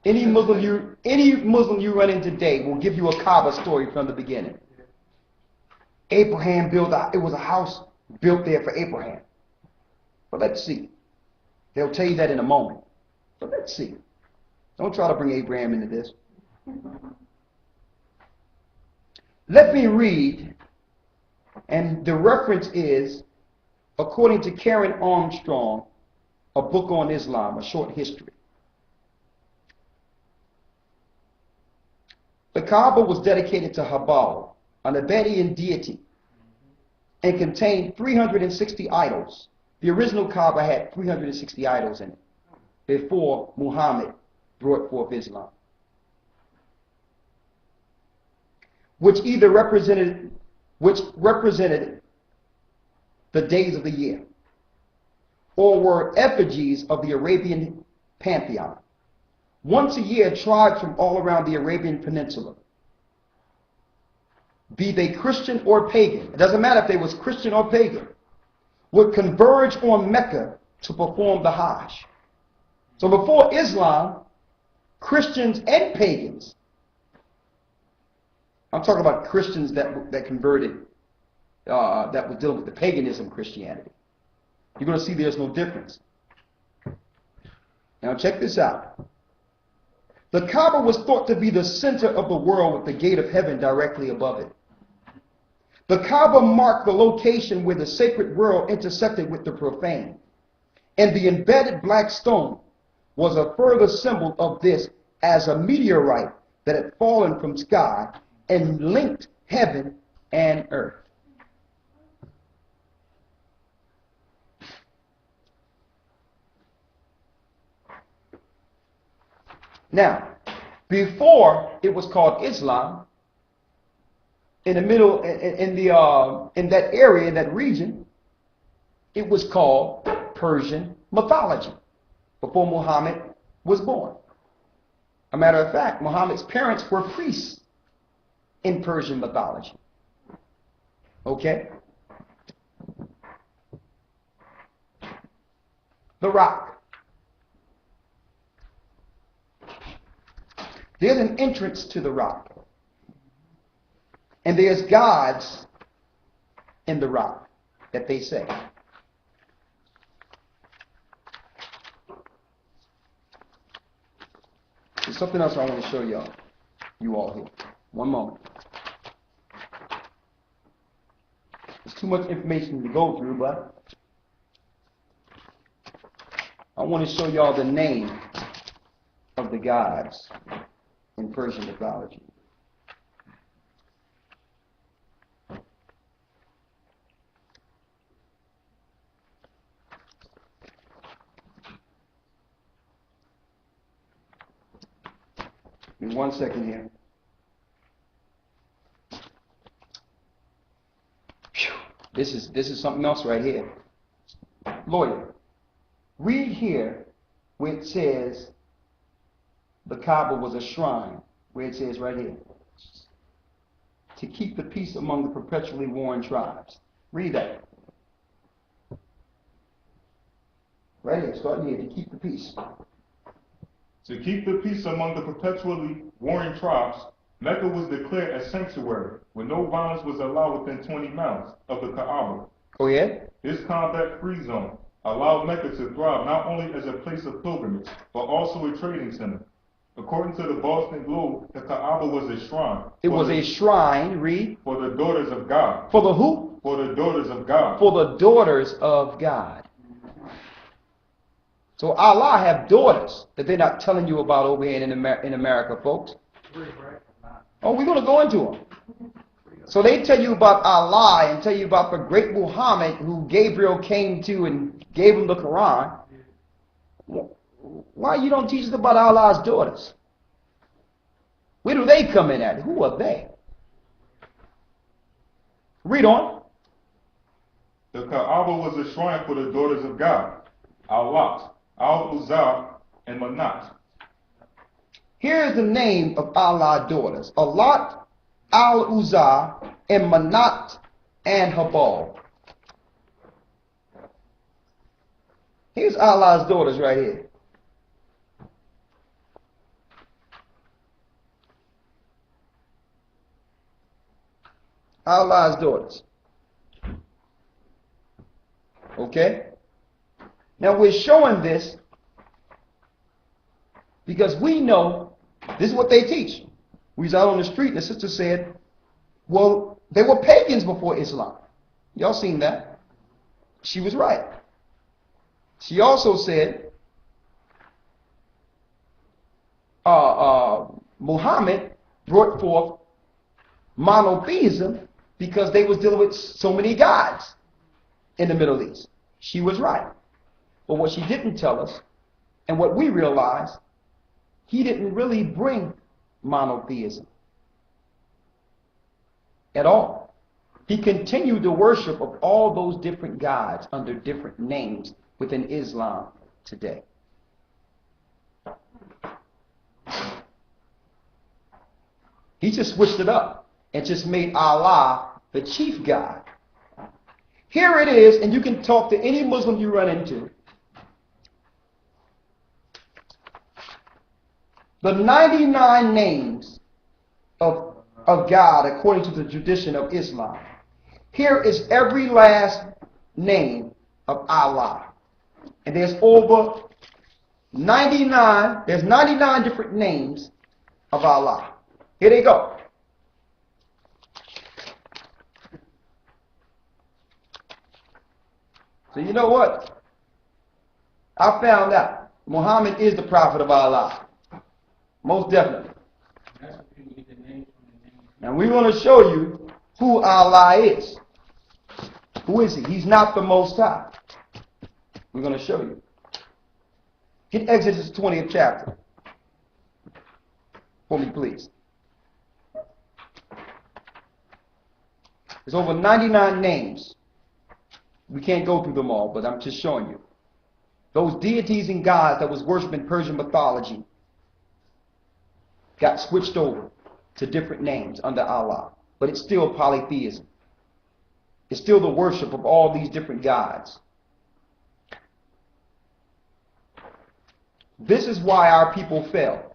Any Muslim you run in today will give you a Kaaba story from the beginning. Abraham it was a house built there for Abraham. But let's see. They'll tell you that in a moment. But let's see. Don't try to bring Abraham into this. Let me read, and the reference is, according to Karen Armstrong, a book on Islam, a short history. The Kaaba was dedicated to Habal, an Abadian deity, and contained 360 idols. The original Kaaba had 360 idols in it before Muhammad brought forth Islam, which represented the days of the year, or were effigies of the Arabian pantheon. Once a year, tribes from all around the Arabian Peninsula, be they Christian or pagan, it doesn't matter if they was Christian or pagan, would converge on Mecca to perform the Hajj. So before Islam, Christians and pagans, I'm talking about Christians that converted, that was dealing with the paganism Christianity. You're going to see there's no difference. Now check this out. The Kaaba was thought to be the center of the world with the gate of heaven directly above it. The Kaaba marked the location where the sacred world intersected with the profane. And the embedded black stone was a further symbol of this, as a meteorite that had fallen from sky and linked heaven and earth. Now, before it was called Islam, in the middle, in that area, in that region, it was called Persian mythology before Muhammad was born. A matter of fact, Muhammad's parents were priests in Persian mythology. Okay? The rock. There's an entrance to the rock. And there's gods in the rock that they say. There's something else I want to show you all here. One moment. There's too much information to go through, but I want to show y'all the name of the gods in Persian mythology. In 1 second here. This is something else right here. Lawyer, read here where it says the Kaaba was a shrine, where it says right here, to keep the peace among the perpetually warring tribes. Read that. Right here, starting here, to keep the peace. To keep the peace among the perpetually warring tribes, Mecca was declared a sanctuary where no violence was allowed within 20 miles of the Kaaba. Oh yeah? This combat-free zone allowed Mecca to thrive not only as a place of pilgrimage, but also a trading center. According to the Boston Globe, the Kaaba was a shrine. It was a shrine, read. For the daughters of God. For the who? For the daughters of God. For the daughters of God. So Allah have daughters that they're not telling you about over here in America, folks. Oh, we're going to go into them. So they tell you about Allah and tell you about the great Muhammad who Gabriel came to and gave him the Quran. Why you don't teach us about Allah's daughters? Where do they come in at? Who are they? Read on. The Kaaba was a shrine for the daughters of God, Al-Lat, Al-Uzza, and Manat. Here's the name of Allah's daughters: Al-Lat, Al-Uzza, and Manat, and Habal. Here's Allah's daughters right here. Allah's daughters. Okay? Now we're showing this because we know this is what they teach. We was out on the street and the sister said, well, they were pagans before Islam. Y'all seen that? She was right. She also said, Muhammad brought forth monotheism because they was dealing with so many gods in the Middle East. She was right. But what she didn't tell us, and what we realized, he didn't really bring monotheism at all. He continued the worship of all those different gods under different names within Islam today. He just switched it up and just made Allah the chief God. Here it is, and you can talk to any Muslim you run into. The 99 names of God according to the tradition of Islam. Here is every last name of Allah. And there's over 99, there's 99 different names of Allah. Here they go. So you know what? I found out Muhammad is the prophet of Allah. Most definitely. Now we're going to show you who Allah is. Who is he? He's not the Most High. We're going to show you. Get Exodus 20th chapter for me, please. There's over 99 names. We can't go through them all, but I'm just showing you. Those deities and gods that was worshipped in Persian mythology got switched over to different names under Allah. But it's still polytheism. It's still the worship of all these different gods. This is why our people fell.